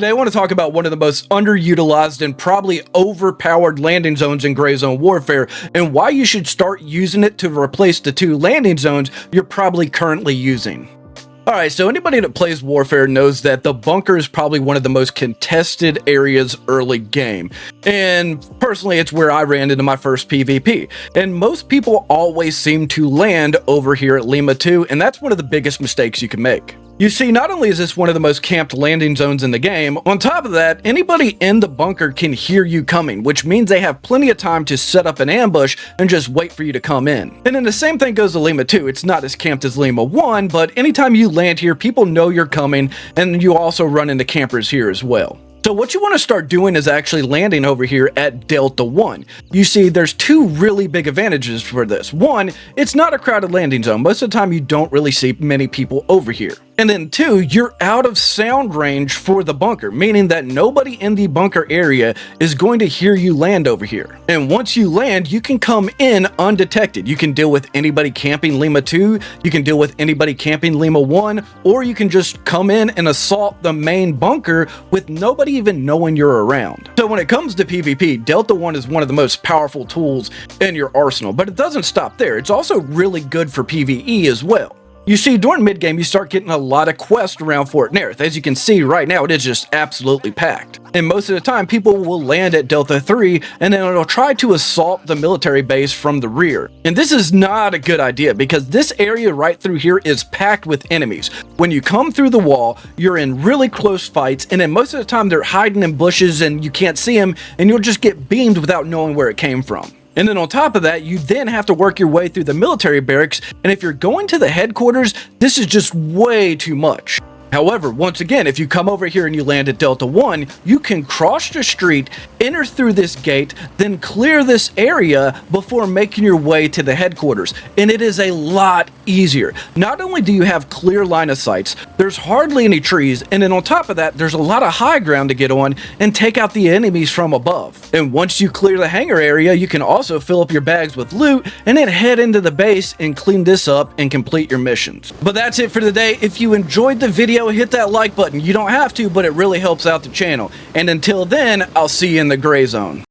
today I want to talk about one of the most underutilized and probably overpowered landing zones in Gray Zone Warfare, and why you should start using it to replace the 2 landing zones you're probably currently using. Alright, so anybody that plays Warfare knows that the bunker is probably one of the most contested areas early game. And personally, it's where I ran into my first PvP. And most people always seem to land over here at Lima 2, and that's one of the biggest mistakes you can make. You see, not only is this one of the most camped landing zones in the game, on top of that, anybody in the bunker can hear you coming, which means they have plenty of time to set up an ambush and just wait for you to come in. And then the same thing goes to Lima 2. It's not as camped as Lima 1, but anytime you land here, people know you're coming, and you also run into campers here as well. So what you want to start doing is actually landing over here at Delta 1. You see, there's 2 really big advantages for this. One, it's not a crowded landing zone. Most of the time, you don't really see many people over here. And then 2, you're out of sound range for the bunker, meaning that nobody in the bunker area is going to hear you land over here. And once you land, you can come in undetected. You can deal with anybody camping Lima 2, you can deal with anybody camping Lima 1, or you can just come in and assault the main bunker with nobody even knowing you're around. So when it comes to PvP, Delta 1 is one of the most powerful tools in your arsenal, but it doesn't stop there. It's also really good for PvE as well. You see, during mid-game, you start getting a lot of quests around Fort Nerth. As you can see right now, it is just absolutely packed. And most of the time, people will land at Delta 3, and then it'll try to assault the military base from the rear. And this is not a good idea, because this area right through here is packed with enemies. When you come through the wall, you're in really close fights, and then most of the time, they're hiding in bushes, and you can't see them, and you'll just get beamed without knowing where it came from. And then on top of that, you then have to work your way through the military barracks, and if you're going to the headquarters, this is just way too much. However, once again, if you come over here and you land at Delta 1, you can cross the street, enter through this gate, then clear this area before making your way to the headquarters. And it is a lot easier. Not only do you have clear line of sights, there's hardly any trees, and then on top of that, there's a lot of high ground to get on and take out the enemies from above. And once you clear the hangar area, you can also fill up your bags with loot and then head into the base and clean this up and complete your missions. But that's it for today. If you enjoyed the video, hit that like button. You don't have to, but it really helps out the channel. And until then, I'll see you in the Gray Zone.